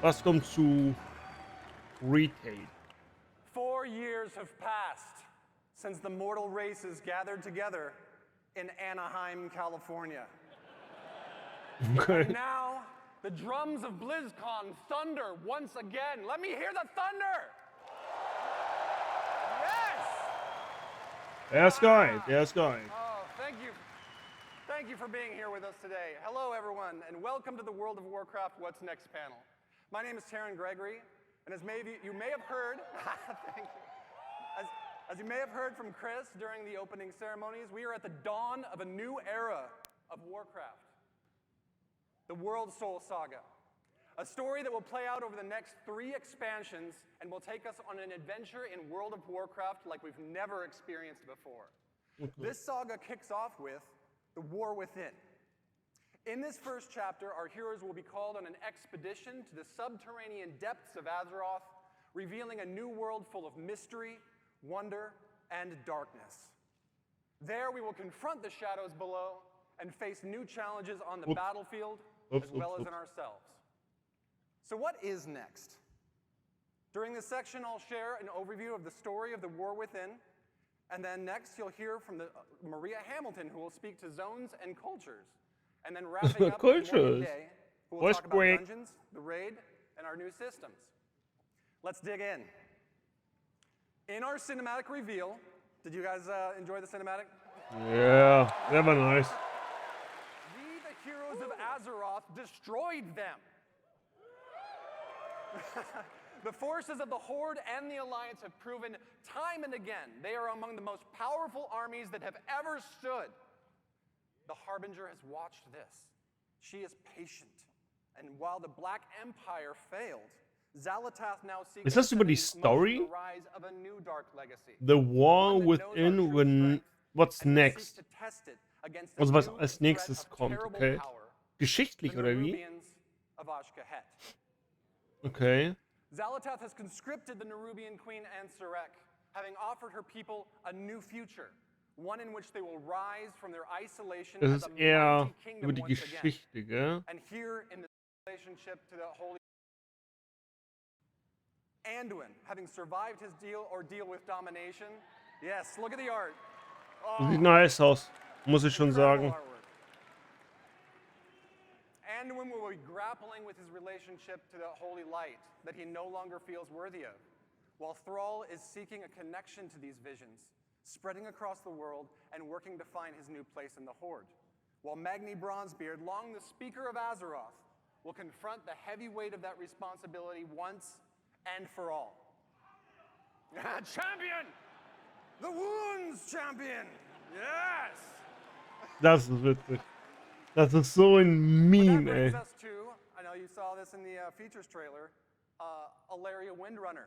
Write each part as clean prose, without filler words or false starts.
Was kommt zu Retail? 4 years have passed since the mortal races gathered together in Anaheim, California. Okay. And now, the drums of BlizzCon thunder once again. Let me hear the thunder! Yes! There's geil, there's geil. Oh, thank you. Thank you for being here with us today. Hello, everyone, and welcome to the World of Warcraft What's Next panel. My name is Taryn Gregory, and as you may have heard, thank you. As you may have heard from Chris during the opening ceremonies, we are at the dawn of a new era of Warcraft. The World Soul Saga. A story that will play out over the next 3 expansions and will take us on an adventure in World of Warcraft like we've never experienced before. This saga kicks off with the War Within. In this first chapter, our heroes will be called on an expedition to the subterranean depths of Azeroth, revealing a new world full of mystery, wonder, and darkness. There we will confront the shadows below and face new challenges on the battlefield, as well as in ourselves. So what is next? During this section, I'll share an overview of the story of the War Within, and then next you'll hear from Maria Hamilton, who will speak to zones and cultures. And then wrapping up with Morgan Day, who will talk about dungeons, the raid, and our new systems. Let's dig in. In our cinematic reveal, did you guys enjoy the cinematic? Yeah, that was nice. We, the heroes of Azeroth, destroyed them. The forces of the Horde and the Alliance have proven time and again they are among the most powerful armies that have ever stood. The Harbinger has watched this. She is patient. And while the Black Empire failed, Xal'atath now seeks Ist das über die Story? the rise of a new dark legacy. The War One that knows our Within, true when strength what's and will seek next? to test it against the Also was new als threat nächstes of kommt, terrible okay? power, Geschichtlich the oder wie? Nerubians of Ashkahet. Okay. Xal'atath has conscripted the Nerubian queen Anserek, having offered her people a new future, one in which they will rise from their isolation Das as ist a eher mighty kingdom über die once again. Geschichte, gell? And here in the relationship to the Holy Anduin, having survived his ordeal with domination. Yes, look at the art. Oh, Sieht nice aus, muss ich schon incredible sagen. artwork. Anduin will be grappling with his relationship to the Holy Light that he no longer feels worthy of, while Thrall is seeking a connection to these visions, spreading across the world and working to find his new place in the Horde, while Magni Bronzebeard, long the Speaker of Azeroth, will confront the heavy weight of that responsibility once and for all. Champion! The Wounds Champion! Yes! Das ist witzig. Das ist so ein Meme, That ey. brings us to, I know you saw this in the features trailer, Alaria Windrunner.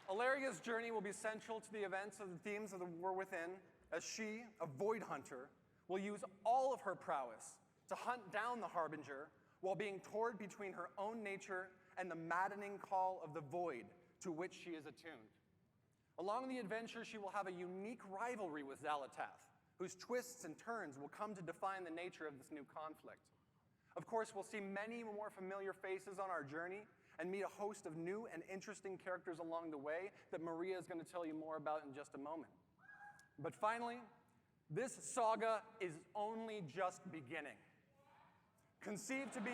Alaria's journey will be central to the events of the themes of the War Within, as she, a Void Hunter, will use all of her prowess to hunt down the Harbinger while being torn between her own nature and the maddening call of the Void to which she is attuned. Along the adventure, she will have a unique rivalry with Xal'atath, whose twists and turns will come to define the nature of this new conflict. Of course, we'll see many more familiar faces on our journey and meet a host of new and interesting characters along the way that Maria is going to tell you more about in just a moment. But finally, this saga is only just beginning. Conceived to be...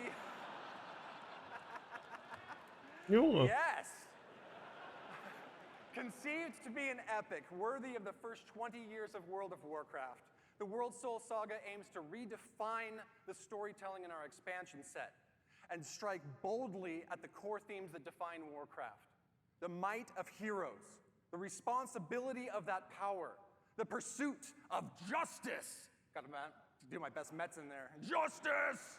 Junge. Yes! Conceived to be an epic worthy of the first 20 years of World of Warcraft, the World Soul Saga aims to redefine the storytelling in our expansion set and strike boldly at the core themes that define Warcraft. The might of heroes, the responsibility of that power, the pursuit of justice. Got to do my best Mets in there. Justice!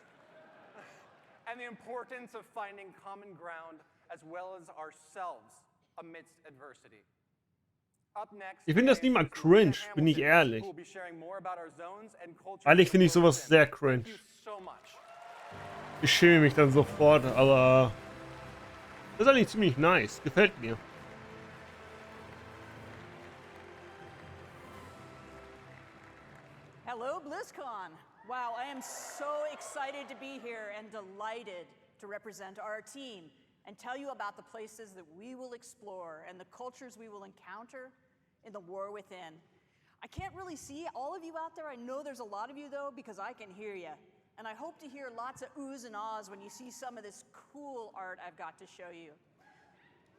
And the importance of finding common ground as well as ourselves amidst adversity. Up next, Ich finde das nicht mal cringe, bin ich ehrlich. Eigentlich finde ich sowas sehr cringe. Ich schäme mich dann sofort, aber das ist eigentlich ziemlich nice. Gefällt mir. Hello, BlizzCon. Wow, I am so excited to be here and delighted to represent our team and tell you about the places that we will explore and the cultures we will encounter in the war within. I can't really see all of you out there. I know there's a lot of you though, because I can hear you. And I hope to hear lots of oohs and ahs when you see some of this cool art I've got to show you.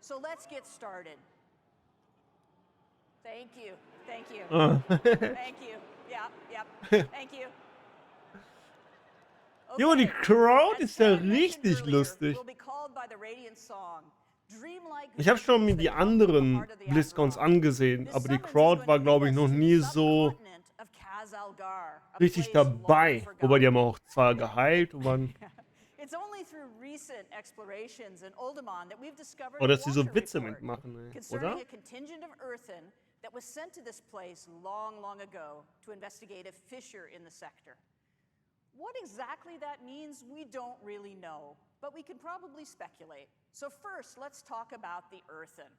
So let's get started. Thank you, thank you, thank you, yep, thank you. Jo, die Crowd ist ja richtig lustig. Ich habe schon mir die anderen BlizzCons angesehen, aber die Crowd war, glaube ich, noch nie so richtig dabei. Wobei die haben auch zwar gehypt und waren. Oh, dass sie so Witze mitmachen, ey, oder? That was sent to this place long, long ago to investigate a fissure in the sector. What exactly that means, we don't really know, but we can probably speculate. So first, let's talk about the earthen.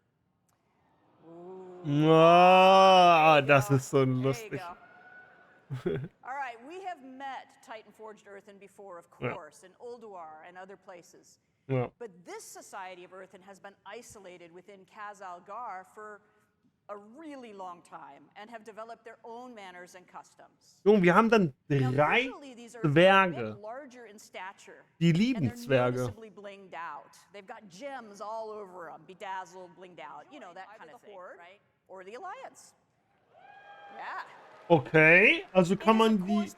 Ah, das ist so lustig. All right, we have met Titan-forged earthen before, of course, in Ulduar and other places. Ja. But this society of earthen has been isolated within Khazal-Gar for a really long time and have developed their own manners and customs. Junge, wir haben dann 3 Zwerge. Die lieben Zwerge. They've got gems all over them, bedazzled, blinged out, you know, that kind of thing, right? Or the Alliance. Yeah. Okay, also kann man die.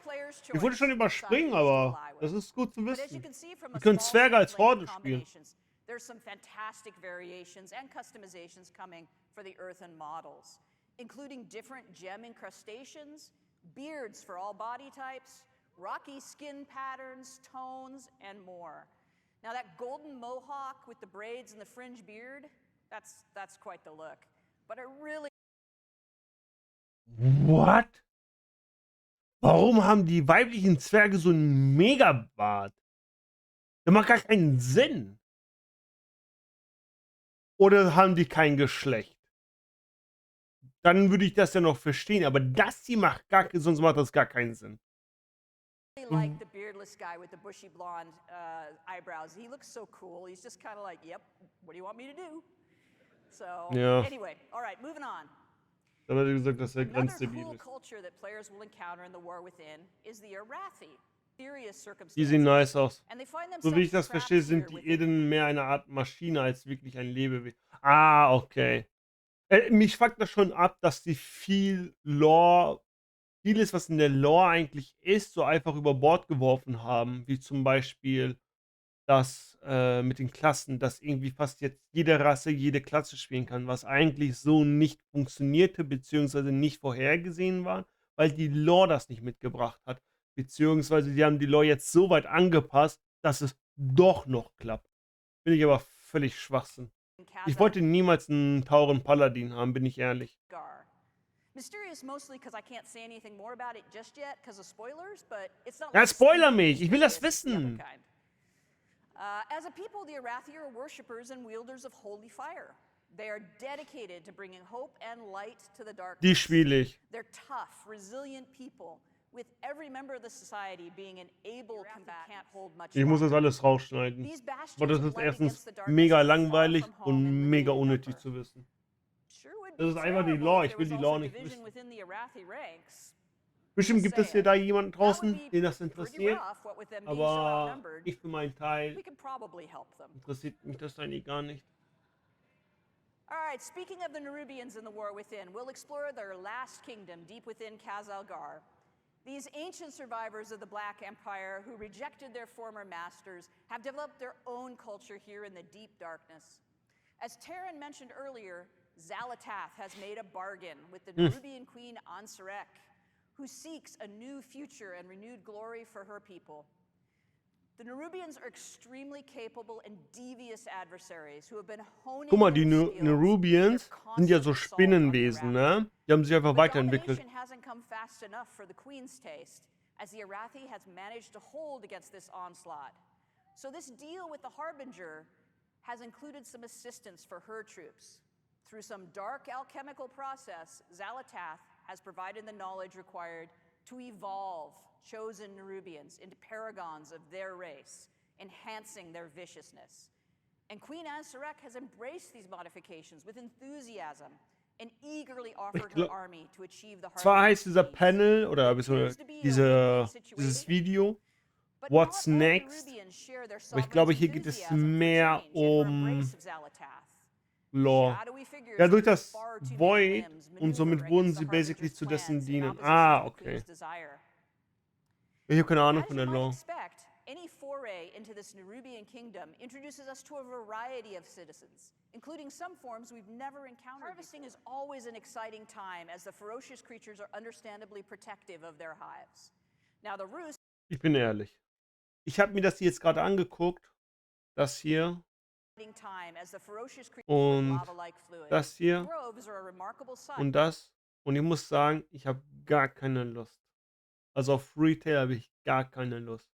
Ich wollte schon überspringen, aber das ist gut zu wissen. Wir können Zwerge als Horde spielen. There's some fantastic variations and customizations coming for the earthen models, including different gem incrustations, beards for all body types, rocky skin patterns, tones, and more. Now that golden mohawk with the braids and the fringe beard, that's quite the look. But I really... What? Warum haben die weiblichen Zwerge so einen Megabart? Das macht gar keinen Sinn. Oder haben die kein Geschlecht? Dann würde ich das ja noch verstehen, aber das hier macht gar keinen, sonst macht das gar keinen Sinn. Like the beardless guy with the bushy blonde eyebrows. He looks so cool. He's just kind of like, yep, what do you want me to do? So, anyway, all right, moving on. Dann hat er gesagt, dass er ganz Another stabil cool ist. culture that players will encounter in the war within is the Arathi. Die sehen nice aus. So wie ich das verstehe, sind die Eden mehr eine Art Maschine als wirklich ein Lebewesen. Ah, okay. Mich fuckt das schon ab, dass die viel Lore, vieles, was in der Lore eigentlich ist, so einfach über Bord geworfen haben. Wie zum Beispiel das mit den Klassen, dass irgendwie fast jetzt jede Rasse jede Klasse spielen kann, was eigentlich so nicht funktionierte, beziehungsweise nicht vorhergesehen war, weil die Lore das nicht mitgebracht hat. Beziehungsweise die haben die Lore jetzt so weit angepasst, dass es doch noch klappt. Finde ich aber völlig Schwachsinn. Ich wollte niemals einen Tauren Paladin haben, bin ich ehrlich. Ja, spoiler mich, ich will das wissen. As a people, the Arathi are worshippers and wielders of holy fire. They are dedicated to bringing hope and light to the darkness. Die spiele ich. They're tough, resilient people. With every member of the society being an able combatant, can't hold much. Ich muss das alles rausschneiden. Aber das ist erstens mega langweilig und mega unnötig zu wissen. Das ist einfach die Lore, ich will die Lore nicht wissen. Bestimmt gibt es hier da jemanden draußen, den das interessiert, aber ich für meinen Teil interessiert mich das eigentlich gar nicht. Alright, speaking of the Nerubians in the war within, we'll explore their last kingdom deep within Khazal-Gar. These ancient survivors of the Black Empire who rejected their former masters have developed their own culture here in the deep darkness. As Terran mentioned earlier, Xalatath has made a bargain with the Nerubian queen Ansarek, who seeks a new future and renewed glory for her people. The Nerubians are extremely capable and devious adversaries who have been honing Guck mal, die Nerubians sind ja so Spinnenwesen, ne? Die haben sich einfach weiterentwickelt. Hasn't come fast enough for the Queen's taste, as the Arathi has managed to hold against this onslaught. So this deal with the Harbinger has included some assistance for her troops. Through some dark alchemical process, Xalatath has provided the knowledge required to evolve chosen Nerubians into paragons of their race, enhancing their viciousness. And Queen Anserek has embraced these modifications with enthusiasm and eagerly offered her army to achieve the Zwar heißt dieser needs. Panel oder It appears to be a dieses win-win situation. Video But What's not all Next? Nerubians share their Aber ich glaube, sovereign's hier geht es enthusiasm for mehr change and her um embrace of Xalatath. Lore. Shadowy figures Ja, durch with das far too many Void limbs und somit maneuver wurden against sie the basically Harbinger's zu dessen plans in dienen. opposition Ah, to the okay. Queen's desire. Ich habe keine Ahnung As von you der might Lore. expect, any foray into this Nerubian kingdom introduces us to a variety of citizens, including some forms we've never encountered. Harvesting is always an exciting time, as the ferocious creatures are understandably protective of their hives. Now the roost Ich bin ehrlich. Ich habe mir das jetzt gerade angeguckt. Das hier time as the ferocious creatures und with lava-like fluid. das hier Groves are a remarkable sight. und das. Und ich muss sagen, ich habe gar keine Lust. Also auf Retail habe ich gar keine Lust.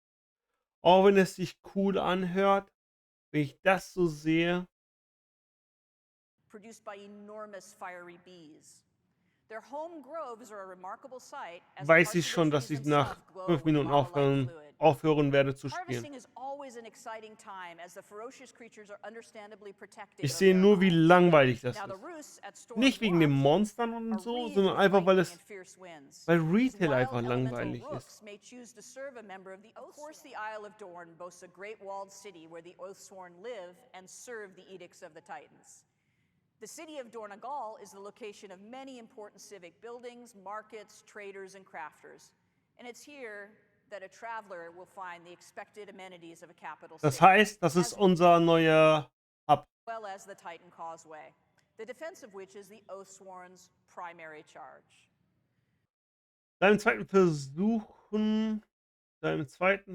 Auch wenn es sich cool anhört, wenn ich das so sehe, Produced by enormous fiery bees. Their home groves are a remarkable sight, as the weiß hearts ich of schon, their dass trees ich nach themselves glow 5 with Minuten lava-like fluid. aufhören werde zu spielen. Harvesting is always an exciting time, as the ferocious creatures are understandably protective Ich of sehe their nur, wie hives. langweilig das Now the ist. roosts at Storm Nicht wegen den Warps Monstern are und so, wreathed sondern with einfach, weil lightning es and fierce winds. bei As Retail wild einfach elemental langweilig rooks ist. may choose to serve a member of the Oath. Of course, the Isle of Dorn boasts a great walled city where the Oathsworn live and serve the edicts of the Titans. The city of Dornagal is the location of many important civic buildings, markets, traders, and crafters. And it's here that a traveler will find the expected amenities of a capital Das city, heißt, das ist unser neuer Hub. as well as the Titan Causeway, the defense of which is the Oathsworn's primary charge. Beim zweiten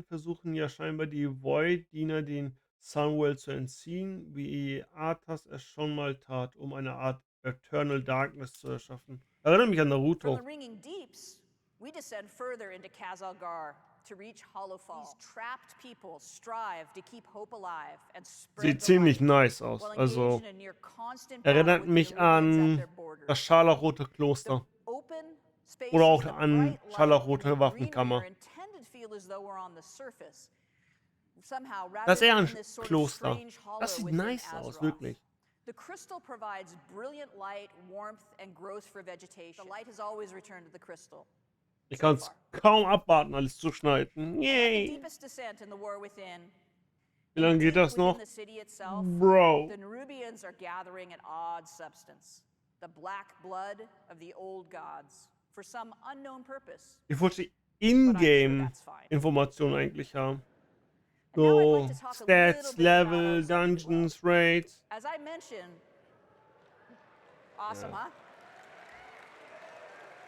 versuchen ja scheinbar die Void-Diener den Sunwell zu entziehen, wie Arthas es schon mal tat, um eine Art Eternal Darkness zu erschaffen. Erinnert mich an From Naruto. the ringing deeps, we descend further into Kazalgar to reach Hollowfall. These trapped people strive to keep hope alive and spread Sieht the ziemlich light, nice aus. while Also engaged in a near constant battle erinnert with the mich Nerubians at an their borders. das Scharlachrote The Kloster. open spaces, Oder auch the an bright light, Scharlachrote and the greenery Waffenkammer. are intended to feel as though we're on the surface. Somehow, rather Das ist eher than ein in this sort of Kloster. strange hollow Das sieht within nice aus, Azeroth. wirklich. The crystal provides brilliant light, warmth, and growth for vegetation. The light has always returned to the crystal. Ich kann es kaum abwarten, alles zu schneiden. The Yay! deepest descent in the war within. Wie lange and geht deep das noch? within the city itself, Bro. the Nerubians are gathering an odd substance, the black blood of the old gods, for some unknown purpose. Ich wollte But I'm sure in-game that's fine. Informationen eigentlich haben. And now I'd So, like to talk a Stats, little bit about Level, our zombie Dungeons, world. Raids. As I mentioned, awesome, huh?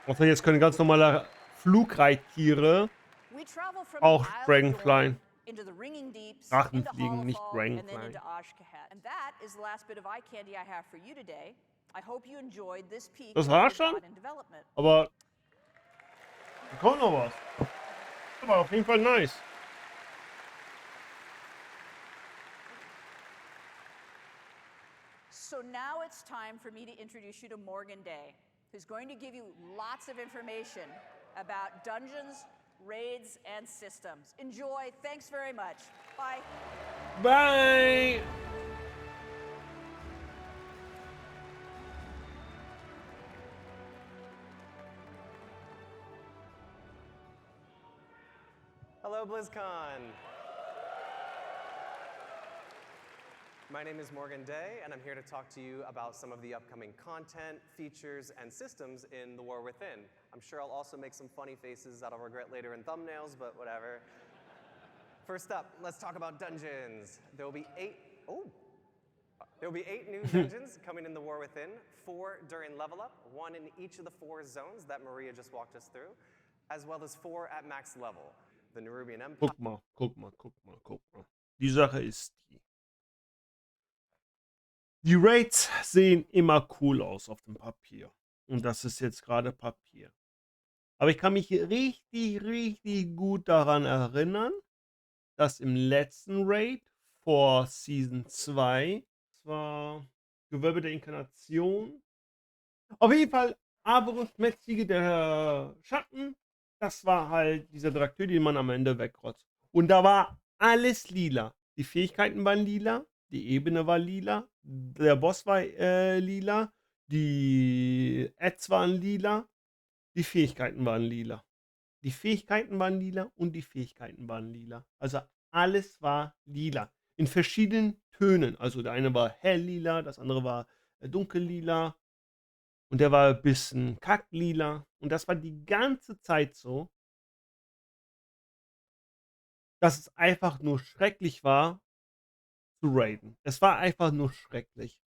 Also jetzt können ganz normale Flugreittiere We travel from auch the Isle of Dragonfly. Dorn into the ringing deeps, Drachen into fliegen, nicht Hollowfall, and then Dragonfly. into Ashkahet. And that is the last bit of eye candy I have for you today. I hope you enjoyed this peek Das at war's what we've schon? got in development. Aber da kommt noch was. Aber auf jeden Fall nice. So now it's time for me to introduce you to Morgan Day, who's going to give you lots of information about dungeons, raids, and systems. Enjoy. Thanks very much. Bye. Bye! Hello, BlizzCon! My name is Morgan Day, and I'm here to talk to you about some of the upcoming content, features, and systems in The War Within. I'm sure I'll also make some funny faces that I'll regret later in thumbnails, but whatever. First up, let's talk about dungeons. There will be eight new dungeons coming in The War Within, 4 during level up, 1 in each of the 4 zones that Maria just walked us through, as well as 4 at max level. The Nerubian Empire. Guck mal. Die Sache ist die. Die Raids sehen immer cool aus auf dem Papier. Und das ist jetzt gerade Papier. Aber ich kann mich richtig gut daran erinnern, dass im letzten Raid vor Season 2, das war Gewölbe der Inkarnation, auf jeden Fall Aberus Metziege der Schatten das war halt dieser Traktor, den man am Ende wegrotzt. Und da war alles lila. Die Fähigkeiten waren lila, die Ebene war lila, der Boss war lila, die Ads waren lila, die Fähigkeiten waren lila. Die Fähigkeiten waren lila und die Fähigkeiten waren lila. Also alles war lila. In verschiedenen Tönen. Also der eine war helllila, das andere war dunkellila und der war ein bisschen kacklila. Und das war die ganze Zeit so, dass es einfach nur schrecklich war zu raiden. Es war einfach nur schrecklich.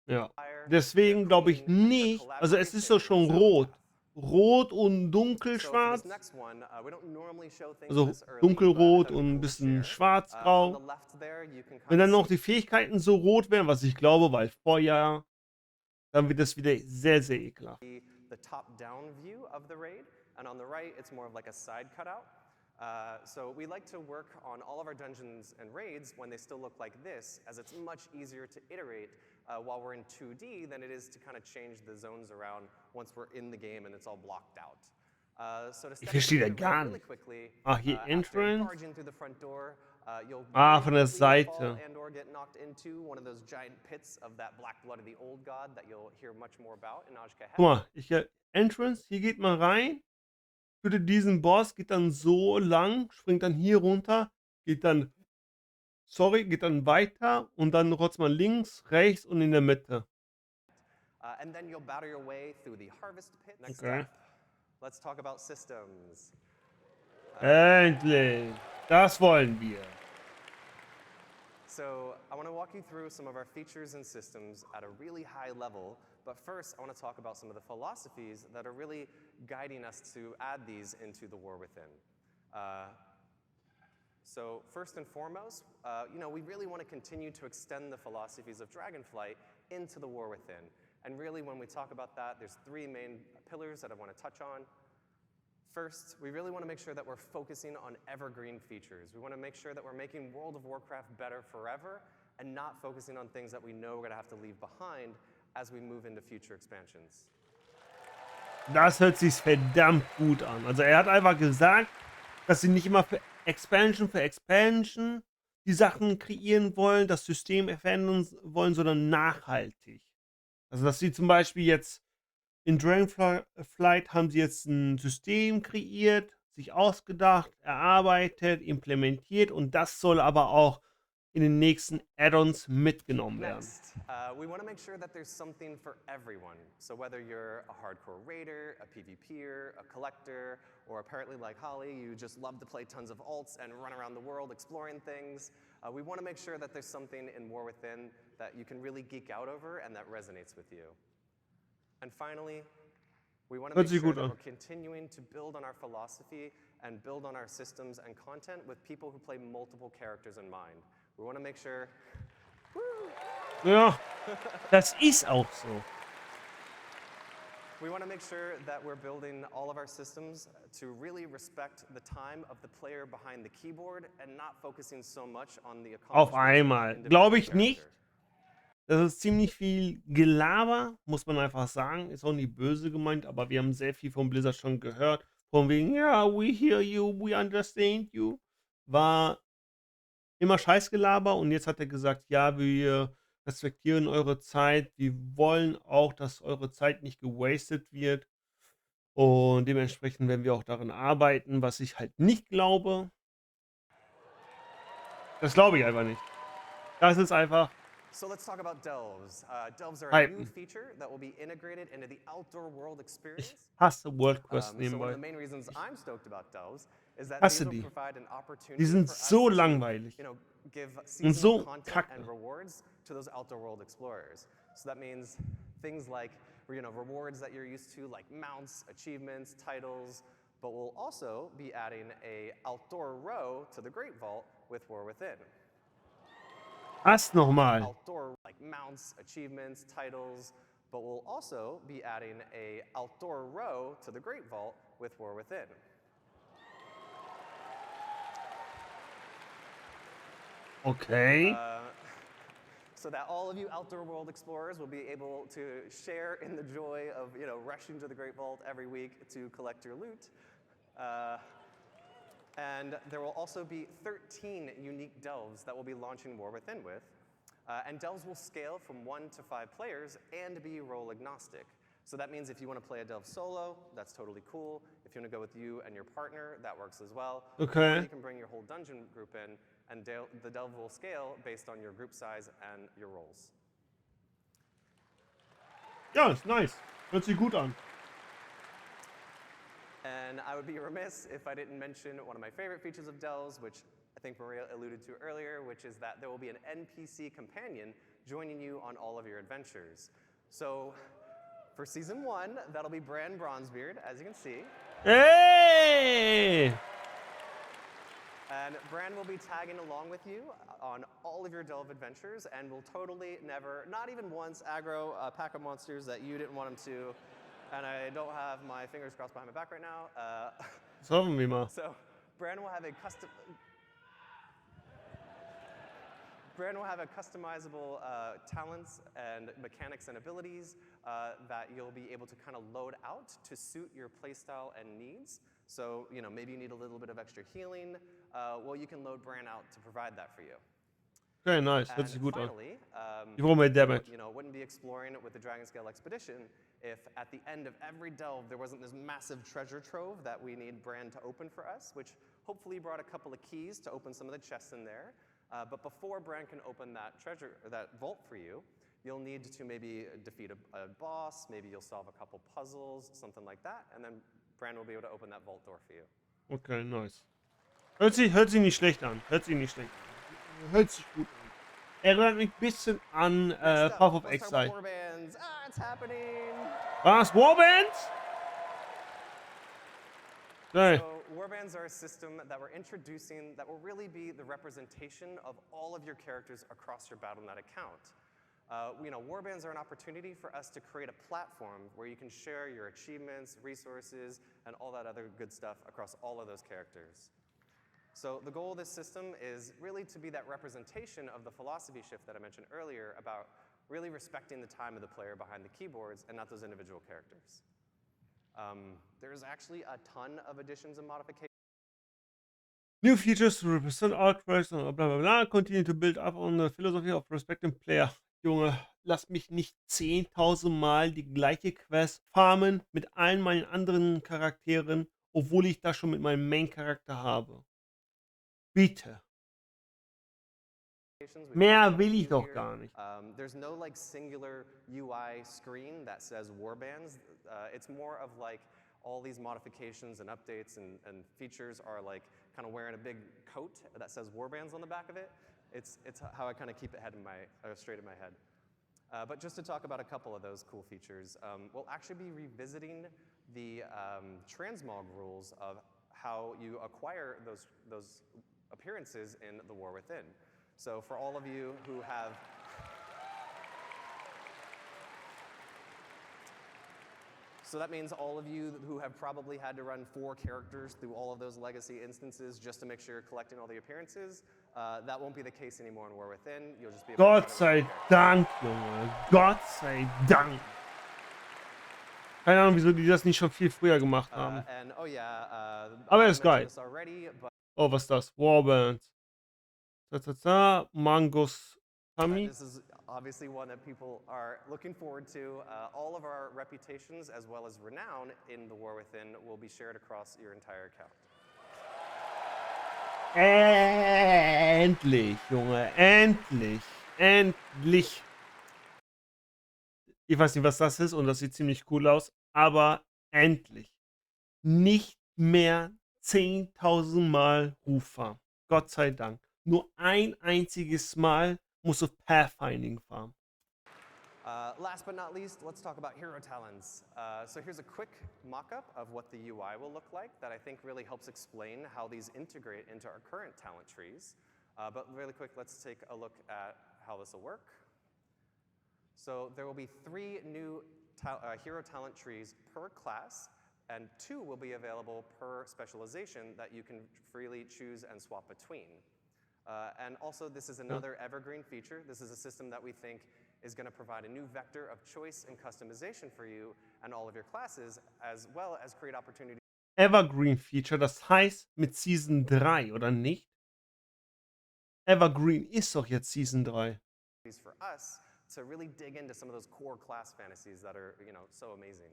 Ja. Deswegen glaube ich nicht, also es ist so schon rot. Rot und dunkelschwarz. Also dunkelrot und ein bisschen schwarzgrau. Wenn dann noch die Fähigkeiten so rot wären, was ich glaube, weil Feuer, dann wird das wieder sehr, sehr ekelhaft. The top-down view of the raid, and on the right, it's more of like a side cutout. So we like to work on all of our dungeons and raids when they still look like this, as it's much easier to iterate while we're in 2D than it is to kind of change the zones around once we're in the game and it's all blocked out. So to Ich verstehe da gar really nicht. quickly, Ah, hier after Entrance. barging through the front door, you'll Von der Seite. and/or get knocked into one of those giant pits of that black blood of the old god that you'll hear much more about in Ajka. Guck mal, Entrance, hier geht man rein, tötet diesen Boss, geht dann so lang, springt dann hier runter, geht dann weiter und dann rotzt man links, rechts und in der Mitte. And then you'll battle your way through the harvest pit. Next Okay. up, let's talk about systems. Endlich! Das wollen wir. So I want to walk you through some of our features and systems at a really high level, but first I want to talk about some of the philosophies that are really guiding us to add these into the war within. So first and foremost, we really want to continue to extend the philosophies of Dragonflight into the war within. And really when we talk about that, there's three main pillars that I want to touch on. First, we really want to make sure that we're focusing on evergreen features. We want to make sure that we're making World of Warcraft better forever and not focusing on things that we know we're going to have to leave behind as we move into future expansions. Das hört sich verdammt gut an. Also er hat einfach gesagt, dass sie nicht immer für Expansion die Sachen kreieren wollen, das System verändern wollen, sondern nachhaltig. Also dass sie zum Beispiel jetzt in Dragonflight haben sie jetzt ein System kreiert, sich ausgedacht, erarbeitet, implementiert und das soll aber auch in den nächsten Add-ons mitgenommen werden. Next, we want to make sure that there's something for everyone. So whether you're a hardcore raider, a PvPer, a collector, or apparently like Holly, you just love to play tons of alts and run around the world exploring things, we want to make sure that there's something in War Within that you can really geek out over and that resonates with you. And finally, we want to make sure that we're continuing to build on our philosophy and build on our systems and content with people who play multiple characters in mind. We want to make sure... Ja, das ist auch so. We want to make sure that we're building all of our systems to really respect the time of the player behind the keyboard and not focusing so much on the Auf einmal. Glaube ich nicht. Das ist ziemlich viel Gelaber, muss man einfach sagen. Ist auch nicht böse gemeint, aber wir haben sehr viel von Blizzard schon gehört. Von wegen, ja, we hear you, we understand you. War immer Scheißgelaber und jetzt hat er gesagt, ja, wir respektieren eure Zeit. Wir wollen auch, dass eure Zeit nicht gewastet wird. Und dementsprechend werden wir auch daran arbeiten, was ich halt nicht glaube. Das glaube ich einfach nicht. Das ist einfach... So let's talk about delves. Delves are a new feature that will be integrated into the outdoor world experience. Ich hasse World Quest So one of nebenbei. the main reasons I'm stoked about delves is that Hasse these will die. provide an opportunity Die sind for us so to, langweilig. give Und seasonal so content kacke. and rewards to those outdoor world explorers. So that means things like rewards that you're used to, like mounts, achievements, titles, but we'll also be adding a outdoor row to the Great Vault with War Within. Was nochmal? Outdoor, like mounts, achievements, titles, but we'll also be adding a outdoor row to the Great Vault with War Within. Okay. So that all of you outdoor world explorers will be able to share in the joy of rushing to the Great Vault every week to collect your loot. And there will also be 13 unique delves that we'll be launching War Within with. And delves will scale from 1 to 5 players and be role agnostic. So that means if you want to play a delve solo, that's totally cool. If you want to go with you and your partner, that works as well. Okay. Or you can bring your whole dungeon group in, and the delve will scale based on your group size and your roles. Ja, ist nice. Hört sich gut an. And I would be remiss if I didn't mention one of my favorite features of delves, which I think Maria alluded to earlier, which is that there will be an NPC companion joining you on all of your adventures. So for Season 1, that'll be Bran Bronzebeard, as you can see. Hey! And Bran will be tagging along with you on all of your delve adventures and will totally never, not even once, aggro a pack of monsters that you didn't want him to. And I don't have my fingers crossed behind my back right now. Das hoffen wir mal. So Bran will have a customizable talents and mechanics and abilities that you'll be able to kind of load out to suit your playstyle and needs. So, you know, maybe you need a little bit of extra healing. Well, you can load Bran out to provide that for you. Okay, nice. Hört sich And gut an. finally, Ich brauche mehr Damage. you know, wouldn't be exploring with the Dragonscale Expedition if at the end of every delve there wasn't this massive treasure trove that we need Bran to open for us, which hopefully brought a couple of keys to open some of the chests in there. But before Bran can open that that vault for you, you'll need to maybe defeat a boss, maybe you'll solve a couple puzzles, something like that, and then Bran will be able to open that vault door for you. Okay, nice. Hört sich nicht schlecht an. Hört sich nicht schlecht an. Hört sich gut an. Erinnert mich ein bisschen an Path of Let's talk about Exile. warbands. It's happening! Was? Warbands? Okay. So warbands are a system that we're introducing that will really be the representation of all of your characters across your Battle.net account. You know, warbands are an opportunity for us to create a platform where you can share your achievements, resources, and all that other good stuff across all of those characters. So the goal of this system is really to be that representation of the philosophy shift that I mentioned earlier about really respecting the time of the player behind the keyboards and not those individual characters. There's actually a ton of additions and modifications. New features to represent all tracks und bla bla bla. Continue to build up on the philosophy of respecting player. Junge, lass mich nicht 10.000 Mal die gleiche Quest farmen mit allen meinen anderen Charakteren, obwohl ich das schon mit meinem Main-Charakter habe. Bitte. Mehr will ich doch gar nicht. There's no like singular UI screen that says warbands. It's more of like all these modifications and updates and features are like kind of wearing a big coat that says warbands on the back of it. It's how I kind of keep it straight in my head. But just to talk about a couple of those cool features, we'll actually be revisiting the transmog rules of how you acquire those appearances in the War Within. So for all of you who have So that means all of you who have probably had to run 4 characters through all of those legacy instances just to make sure you're collecting all the appearances, that won't be the case anymore in War Within. You'll just be able Gott sei Dank, Junge. Gott sei Dank. Keine Ahnung, wieso die das nicht schon viel früher gemacht haben. Aber ist geil. Oh, was ist das? Warbands. Mangus Kami. This is obviously one that people are looking forward to. All of our reputations as well as renown in the War Within will be shared across your entire account. Endlich, Junge. Endlich. Endlich. Ich weiß nicht, was das ist und das sieht ziemlich cool aus, aber endlich. Nicht mehr 10.000 Mal Ruffarm. Gott sei Dank. Nur ein einziges Mal musst du Pathfinding farmen. Last but not least, let's talk about hero talents. So here's a quick mock-up of what the UI will look like that I think really helps explain how these integrate into our current talent trees. But really quick, let's take a look at how this will work. So there will be 3 new hero talent trees per class, and 2 will be available per specialization that you can freely choose and swap between. And also, this is another evergreen feature. This is a system that we think is going to provide a new vector of choice and customization for you and all of your classes, as well as create opportunities Evergreen Feature, das heißt mit Season 3, oder nicht? Evergreen ist doch jetzt Season 3. For us to really dig into some of those core class fantasies that are, so amazing.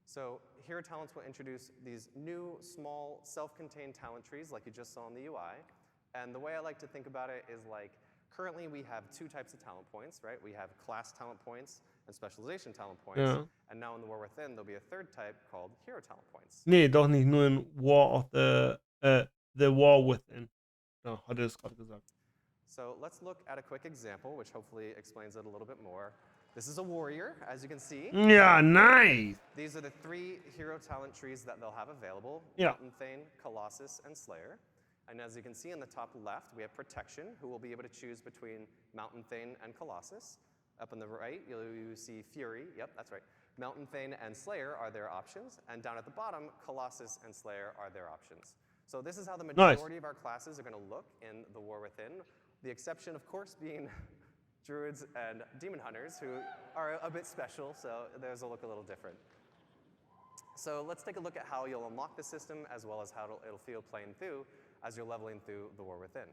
So Hero Talents will introduce these new, small, self-contained talent trees like you just saw in the UI. And the way I like to think about it is like, currently we have two types of talent points, right? We have class talent points and specialization talent points. Ja. And now in the War Within, there'll be a third type called Hero Talent Points. Nee, doch nicht, nur in War of the War Within. Ja, hat er es gerade gesagt. So let's look at a quick example, which hopefully explains it a little bit more. This is a warrior, as you can see. Ja, nice. These are the 3 hero talent trees that they'll have available. Yeah. Mountain Thane, Colossus, and Slayer. And as you can see in the top left, we have Protection, who will be able to choose between Mountain Thane and Colossus. Up on the right, you see Fury. Yep, that's right. Mountain Thane and Slayer are their options. And down at the bottom, Colossus and Slayer are their options. So this is how the majority of our classes are going to look in the War Within. The exception, of course, being Druids and Demon Hunters, who are a bit special, so theirs will look a little different. So let's take a look at how you'll unlock the system, as well as how it'll feel playing through as you're leveling through the War Within.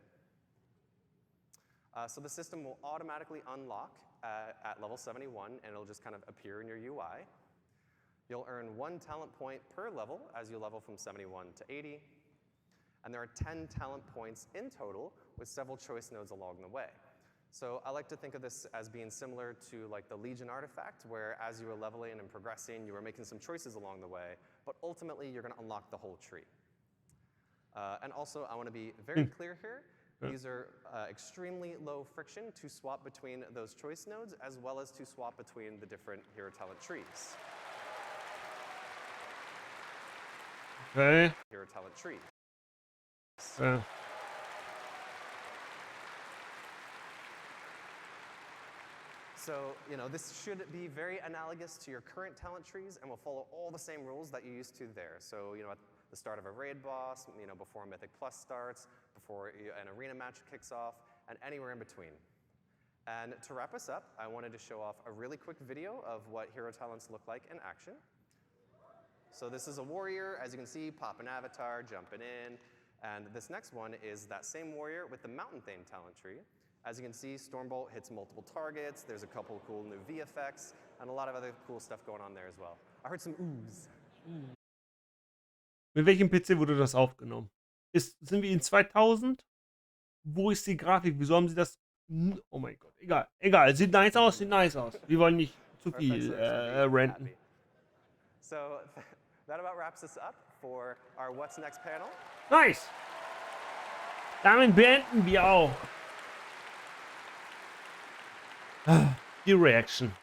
So the system will automatically unlock at level 71, and it'll just kind of appear in your UI. You'll earn 1 talent point per level as you level from 71 to 80. And there are 10 talent points in total, with several choice nodes along the way. So I like to think of this as being similar to like the Legion artifact, where as you were leveling and progressing, you were making some choices along the way, but ultimately you're going to unlock the whole tree. And also, I want to be very clear here. These are extremely low friction to swap between those choice nodes, as well as to swap between the different hero talent trees. Okay. Hero talent tree. Ja. So, this should be very analogous to your current talent trees and will follow all the same rules that you used to there. So, at the start of a raid boss, before Mythic Plus starts, before an arena match kicks off, and anywhere in between. And to wrap us up, I wanted to show off a really quick video of what hero talents look like in action. So this is a warrior, as you can see, popping avatar, jumping in. And this next one is that same warrior with the Mountain Thane talent tree. As you can see, Stormbolt hits multiple targets, there's a couple cool new V effects, and a lot of other cool stuff going on there as well. I heard some oohs. Mit welchem PC wurde das aufgenommen? Sind wir in 2000? Wo ist die Grafik? Wieso haben sie das? Oh mein Gott, egal. Sieht nice aus, Wir wollen nicht zu viel ranten. So that about wraps us up for our What's Next panel. Nice. Damit beenden wir auch die Reaction.